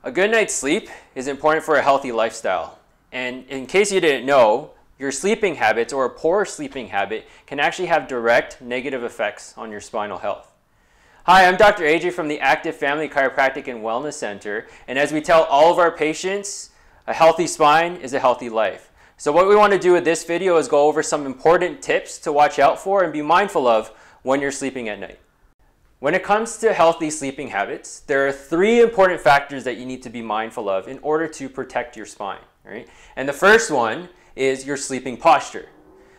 A good night's sleep is important for a healthy lifestyle. And in case you didn't know, your sleeping habits or a poor sleeping habit can actually have direct negative effects on your spinal health. Hi, I'm Dr. AJ from the Active Family Chiropractic and Wellness Center. And as we tell all of our patients, a healthy spine is a healthy life. So what we want to do with this video is go over some important tips to watch out for and be mindful of when you're sleeping at night. When it comes to healthy sleeping habits, there are 3 important factors that you need to be mindful of in order to protect your spine, right? And the first one is your sleeping posture.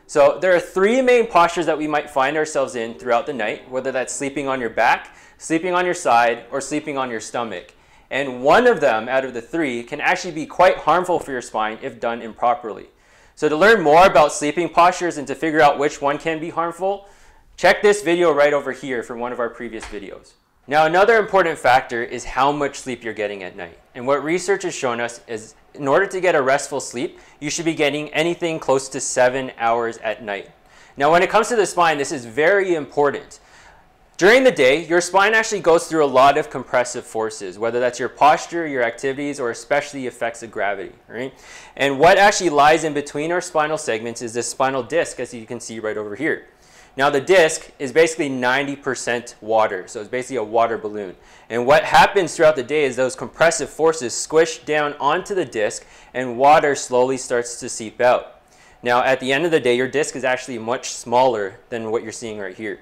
So there are 3 main postures that we might find ourselves in throughout the night, whether that's sleeping on your back, sleeping on your side, or sleeping on your stomach. And one of them out of the 3 can actually be quite harmful for your spine if done improperly. So to learn more about sleeping postures and to figure out which one can be harmful, check this video right over here from one of our previous videos. Now, another important factor is how much sleep you're getting at night. And what research has shown us is in order to get a restful sleep, you should be getting anything close to 7 hours at night. Now, when it comes to the spine, this is very important. During the day, your spine actually goes through a lot of compressive forces, whether that's your posture, your activities, or especially the effects of gravity, right? And what actually lies in between our spinal segments is this spinal disc, as you can see right over here. Now the disc is basically 90% water, so it's basically a water balloon. And what happens throughout the day is those compressive forces squish down onto the disc and water slowly starts to seep out. Now at the end of the day, your disc is actually much smaller than what you're seeing right here.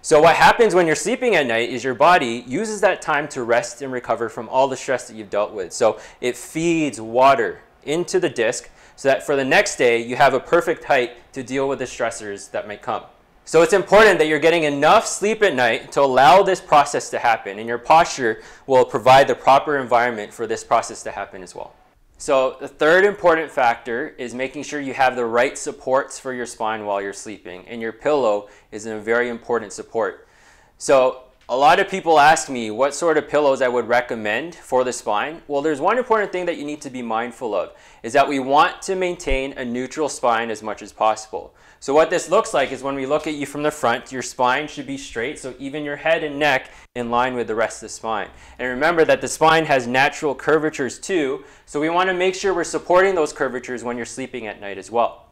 So what happens when you're sleeping at night is your body uses that time to rest and recover from all the stress that you've dealt with. So it feeds water into the disc so that for the next day, you have a perfect height to deal with the stressors that might come. So it's important that you're getting enough sleep at night to allow this process to happen, and your posture will provide the proper environment for this process to happen as well. So the third important factor is making sure you have the right supports for your spine while you're sleeping, and your pillow is a very important support. So a lot of people ask me what sort of pillows I would recommend for the spine. Well, there's one important thing that you need to be mindful of, is that we want to maintain a neutral spine as much as possible. So what this looks like is when we look at you from the front, your spine should be straight, so even your head and neck in line with the rest of the spine. And remember that the spine has natural curvatures too, so we want to make sure we're supporting those curvatures when you're sleeping at night as well.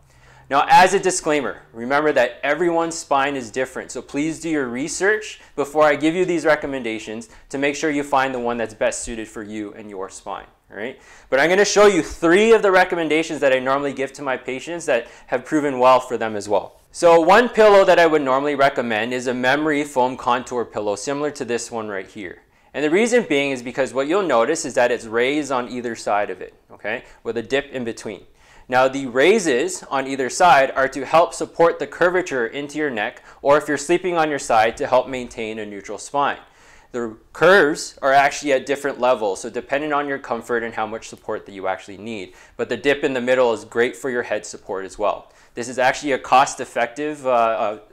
Now, as a disclaimer, remember that everyone's spine is different, so please do your research before I give you these recommendations to make sure you find the one that's best suited for you and your spine. All right? But I'm going to show you 3 of the recommendations that I normally give to my patients that have proven well for them as well. So one pillow that I would normally recommend is a memory foam contour pillow similar to this one right here. And the reason being is because what you'll notice is that it's raised on either side of it, okay, with a dip in between. Now the raises on either side are to help support the curvature into your neck, or if you're sleeping on your side, to help maintain a neutral spine. The curves are actually at different levels, so depending on your comfort and how much support that you actually need. But the dip in the middle is great for your head support as well. This is actually a cost-effective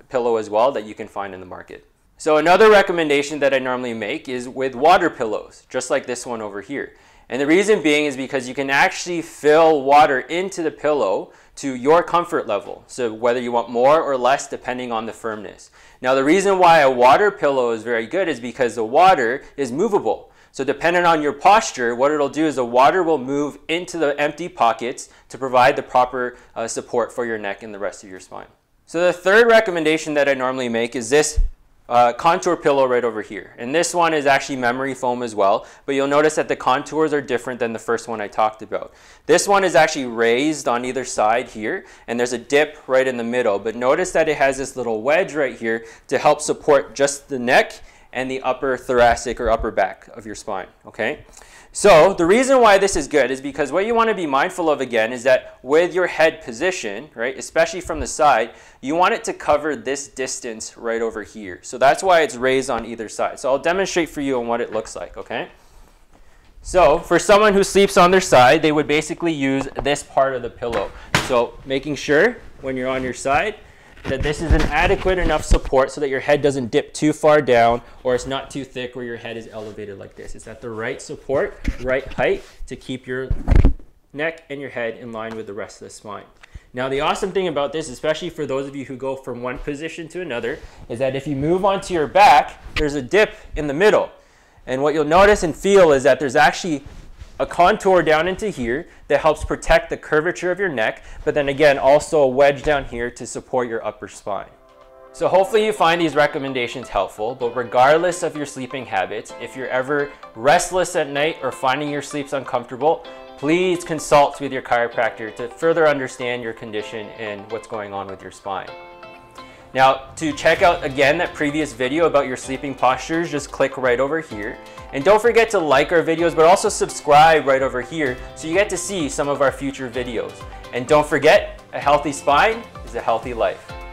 pillow as well that you can find in the market. So another recommendation that I normally make is with water pillows, just like this one over here. And the reason being is because you can actually fill water into the pillow to your comfort level. So whether you want more or less depending on the firmness. Now the reason why a water pillow is very good is because the water is movable. So depending on your posture, what it'll do is the water will move into the empty pockets to provide the proper support for your neck and the rest of your spine. So the third recommendation that I normally make is this contour pillow right over here. And this one is actually memory foam as well, but you'll notice that the contours are different than the first one I talked about. This one is actually raised on either side here, and there's a dip right in the middle, but notice that it has this little wedge right here to help support just the neck and the upper thoracic or upper back of your spine, okay? So the reason why this is good is because what you want to be mindful of again is that with your head position, right, especially from the side, you want it to cover this distance right over here. So that's why it's raised on either side. So I'll demonstrate for you on what it looks like, okay? So for someone who sleeps on their side, they would basically use this part of the pillow. So making sure when you're on your side that this is an adequate enough support so that your head doesn't dip too far down or it's not too thick where your head is elevated like this. It's at the right support, right height to keep your neck and your head in line with the rest of the spine. Now the awesome thing about this, especially for those of you who go from one position to another, is that if you move onto your back, there's a dip in the middle. And what you'll notice and feel is that there's actually a contour down into here that helps protect the curvature of your neck, but then again, also a wedge down here to support your upper spine. So hopefully you find these recommendations helpful, but regardless of your sleeping habits, if you're ever restless at night or finding your sleeps uncomfortable, please consult with your chiropractor to further understand your condition and what's going on with your spine. Now, to check out again that previous video about your sleeping postures, just click right over here. And don't forget to like our videos, but also subscribe right over here so you get to see some of our future videos. And don't forget, a healthy spine is a healthy life.